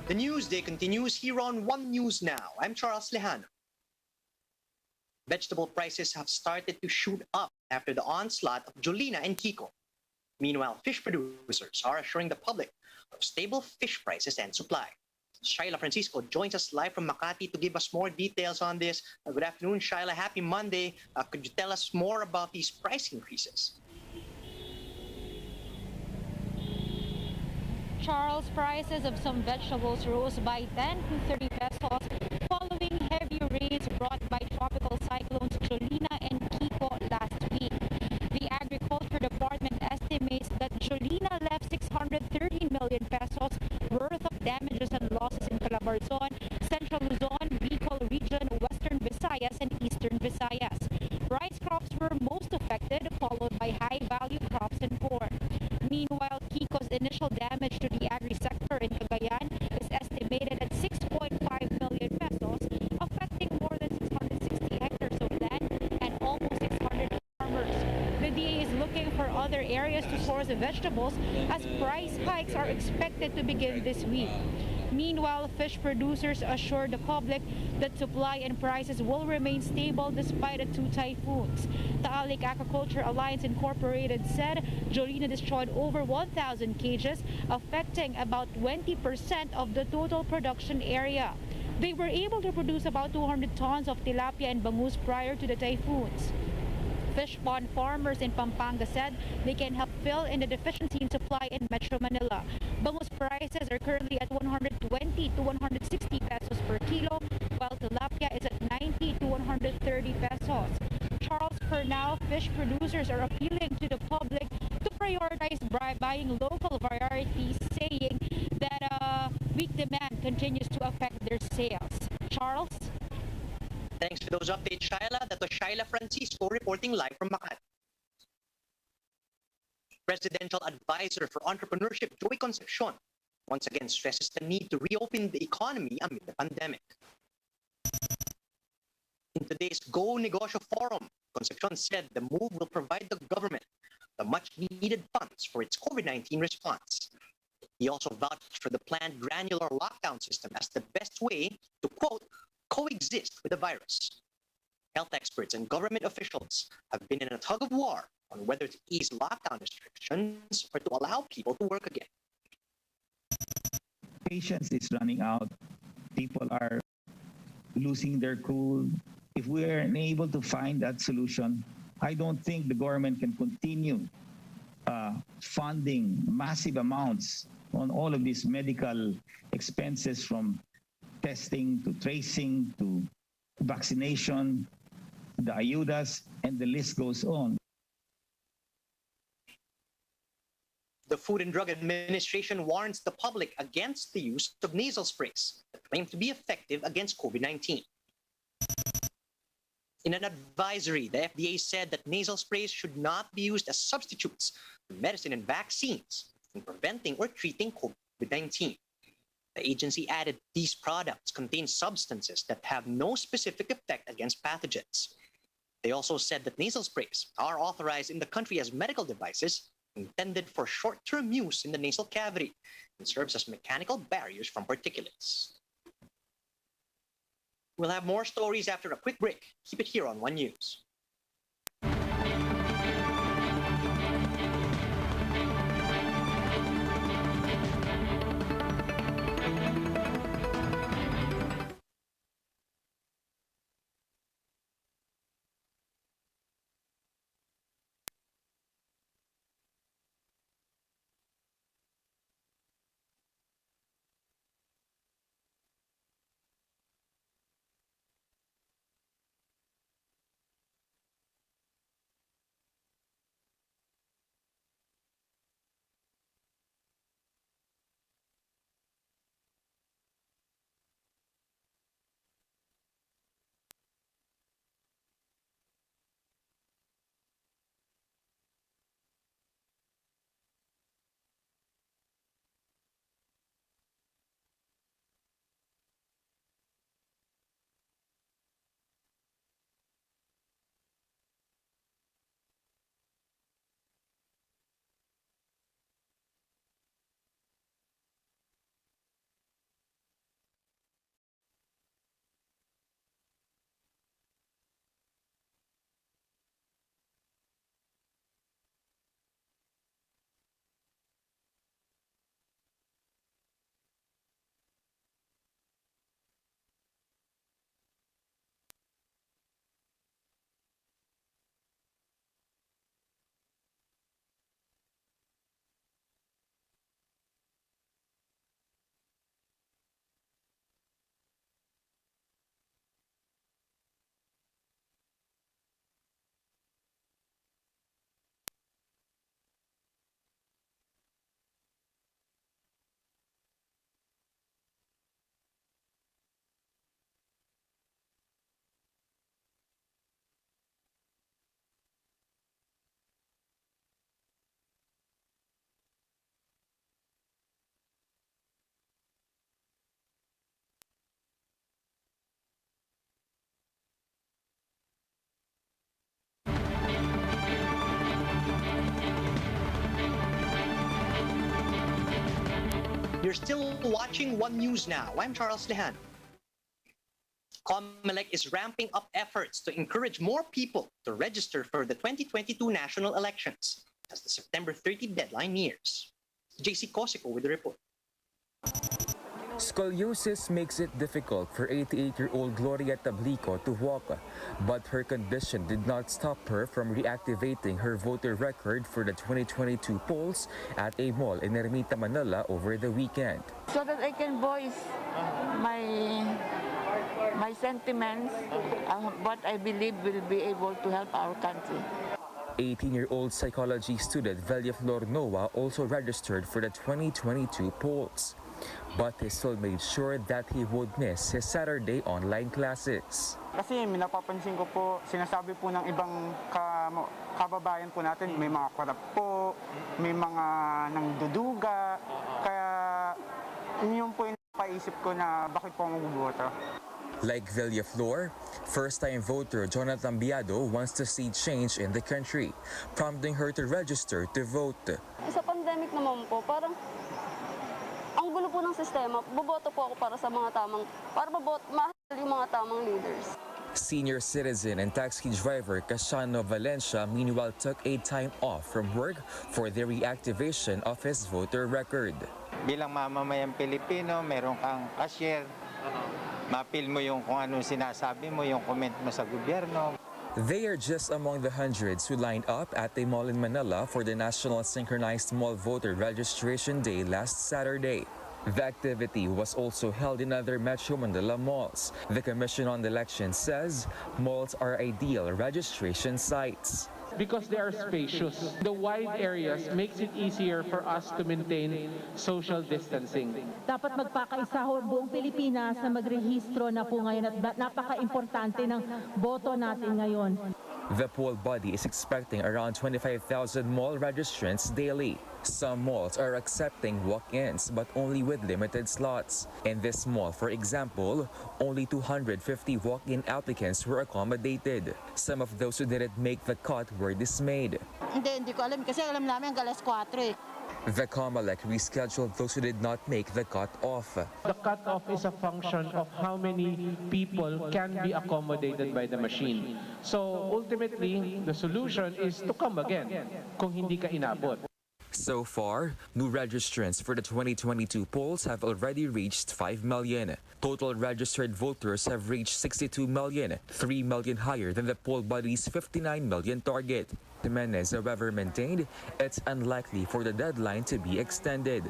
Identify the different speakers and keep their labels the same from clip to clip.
Speaker 1: The news day continues here on One News Now. I'm Charles Lejano. Vegetable prices have started to shoot up after the onslaught of Jolina and Kiko. Meanwhile, fish producers are assuring the public of stable fish prices and supply. Shaila Francisco joins us live from Makati to give us more details on this. Good afternoon, Shaila. Happy Monday. Could you tell us more about these price increases?
Speaker 2: Charles, prices of some vegetables rose by 10 to 30 pesos following heavy rains brought by tropical cyclones Jolina and Kiko last week. The Agriculture Department estimates that Jolina left 613 million pesos worth of damages and losses in Calabarzon, Central Luzon, Bicol Region, Western Visayas, and Eastern Visayas. Rice crops were most affected, followed by high-value crops and corn. Meanwhile, Kiko's initial damage to the agri-sector in Cagayan is estimated at 6.5 million pesos, affecting more than 660 hectares of land and almost 600 farmers. The DA is looking for other areas to source the vegetables as price hikes are expected to begin this week. Meanwhile, fish producers assure the public that supply and prices will remain stable despite the two typhoons. The Taalik Aquaculture Alliance Incorporated said Jolina destroyed over 1,000 cages, affecting about 20% of the total production area. They were able to produce about 200 tons of tilapia and bangus prior to the typhoons. Fish pond farmers in Pampanga said they can help fill in the deficiency in supply in Metro Manila. Bangus prices are currently at 120 to 160 pesos per kilo, while tilapia is at 90 to 130 pesos. Charles, for now, fish producers are appealing to the public to prioritize buying local varieties, saying that weak demand continues to affect their sales. Charles?
Speaker 1: Thanks for those updates, Shaila. That was Shaila Francisco reporting live from Makati. Presidential Advisor for Entrepreneurship, Joy Concepcion, once again stresses the need to reopen the economy amid the pandemic. In today's Go Negosyo Forum, Concepcion said the move will provide the government the much-needed funds for its COVID-19 response. He also vouched for the planned granular lockdown system as the best way to, quote, coexist with the virus. Health experts and government officials have been in a tug of war on whether to ease lockdown restrictions or to allow people to work again.
Speaker 3: Patience is running out. People are losing their cool. If we are unable to find that solution, I don't think the government can continue funding massive amounts on all of these medical expenses, from testing to tracing to vaccination, the ayudas, and the list goes on.
Speaker 1: The Food and Drug Administration warns the public against the use of nasal sprays that claim to be effective against COVID-19. In an advisory, the FDA said that nasal sprays should not be used as substitutes for medicine and vaccines in preventing or treating COVID-19. The agency added these products contain substances that have no specific effect against pathogens. They also said that nasal sprays are authorized in the country as medical devices intended for short-term use in the nasal cavity and serves as mechanical barriers from particulates. We'll have more stories after a quick break. Keep it here on One News. You're still watching One News Now. I'm Charles Lehan. COMELEC is ramping up efforts to encourage more people to register for the 2022 national elections as the September 30 deadline nears. JC Cosico with the report.
Speaker 4: Scoliosis makes it difficult for 88-year-old Gloria Tablico to walk, but her condition did not stop her from reactivating her voter record for the 2022 polls at a mall in Ermita, Manila over the weekend.
Speaker 5: So that I can voice my sentiments, what I believe will be able to help our country.
Speaker 4: 18-year-old psychology student Villaflor Noah also registered for the 2022 polls. But he still made sure that he would miss his Saturday online classes.
Speaker 6: Kasi napapansin ko po, sinasabi po ng ibang kababayan po natin, may mga korap po, may mga nangduduga, kaya yun po yung napaisip ko na bakit po magboboto.
Speaker 4: Like Villaflor, first-time voter Jonathan Biado wants to see change in the country, prompting her to register to vote.
Speaker 7: Sa pandemic naman po, parang ang gulo po ng sistema. Boboto po ako para sa mga mahal yung mga tamang leaders.
Speaker 4: Senior citizen and taxi driver Casiano Valencia meanwhile took a time off from work for the reactivation of his voter record.
Speaker 8: Bilang mamamayang Pilipino, meron kang cashier, mapil mo yung kung anong sinasabi mo, yung comment mo sa gobyerno.
Speaker 4: They are just among the hundreds who lined up at a mall in Manila for the National Synchronized Mall Voter Registration Day last Saturday. The activity was also held in other Metro Manila malls. The Commission on Elections says malls are ideal registration sites.
Speaker 9: Because they are spacious, the wide areas makes it easier for us to maintain social distancing.
Speaker 10: Dapat magpakaisa ho buong Pilipinas na magrehistro na po ngayon at napaka-importante ng boto natin ngayon.
Speaker 4: The poll body is expecting around 25,000 mall registrants daily. Some malls are accepting walk-ins but only with limited slots. In this mall, for example, only 250 walk-in applicants were accommodated. Some of those who didn't make the cut were dismayed.
Speaker 5: Hindi ko alam kasi alam namin hanggang alas 4 eh.
Speaker 4: The COMELEC rescheduled those who did not make the cut-off.
Speaker 9: The cut-off is a function of how many people can be accommodated by the machine. So ultimately, the solution is to come again kung hindi ka inabot.
Speaker 4: So far, new registrants for the 2022 polls have already reached 5 million. Total registered voters have reached 62 million, 3 million higher than the poll body's 59 million target. Jimenez, however, maintained it's unlikely for the deadline to be extended.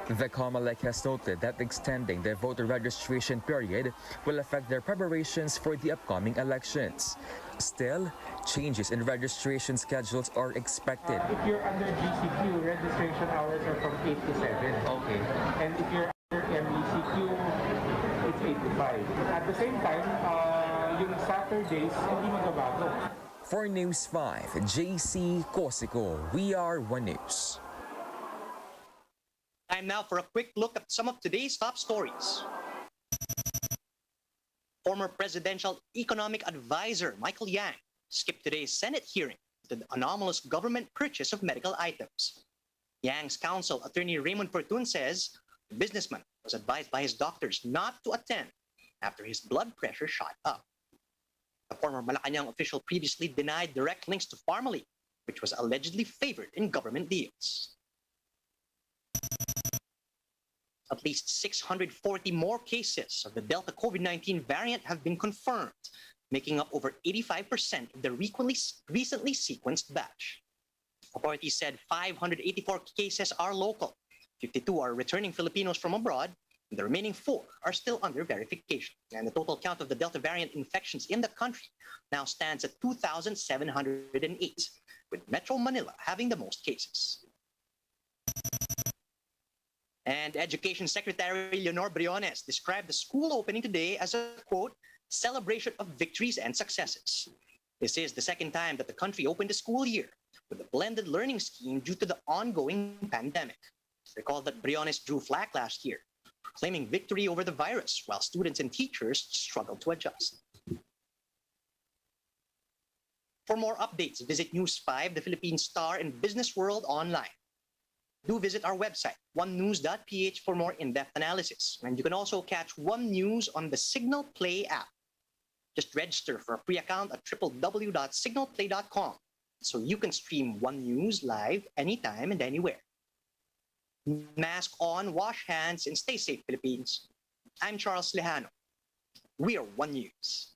Speaker 4: The COMELEC has noted that extending the voter registration period will affect their preparations for the upcoming elections. Still, changes in registration schedules are expected.
Speaker 9: If you're under GCQ, registration hours are from 8 to 7. Okay. And if you're under MECQ, it's 8 to 5. At the same time, yung Saturdays, hindi magbabago.
Speaker 4: For News 5, JC Cosico, we are One News.
Speaker 1: Time now for a quick look at some of today's top stories. Former presidential economic advisor Michael Yang skipped today's Senate hearing to the anomalous government purchase of medical items. Yang's counsel, attorney Raymond Fortun, says the businessman was advised by his doctors not to attend after his blood pressure shot up. The former Malacanang official previously denied direct links to Pharmaly, which was allegedly favored in government deals. At least 640 more cases of the Delta COVID-19 variant have been confirmed, making up over 85% of the recently sequenced batch. Authorities said 584 cases are local, 52 are returning Filipinos from abroad, and the remaining 4 are still under verification. And the total count of the Delta variant infections in the country now stands at 2,708, with Metro Manila having the most cases. And Education Secretary Leonor Briones described the school opening today as a, quote, celebration of victories and successes. This is the second time that the country opened a school year with a blended learning scheme due to the ongoing pandemic. Recall that Briones drew flag last year, claiming victory over the virus while students and teachers struggled to adjust. For more updates, visit News 5, the Philippine Star, and Business World online. Do visit our website, onenews.ph, for more in-depth analysis. And you can also catch One News on the Signal Play app. Just register for a free account at www.signalplay.com so you can stream One News live anytime and anywhere. Mask on, wash hands, and stay safe, Philippines. I'm Charles Lejano. We are One News.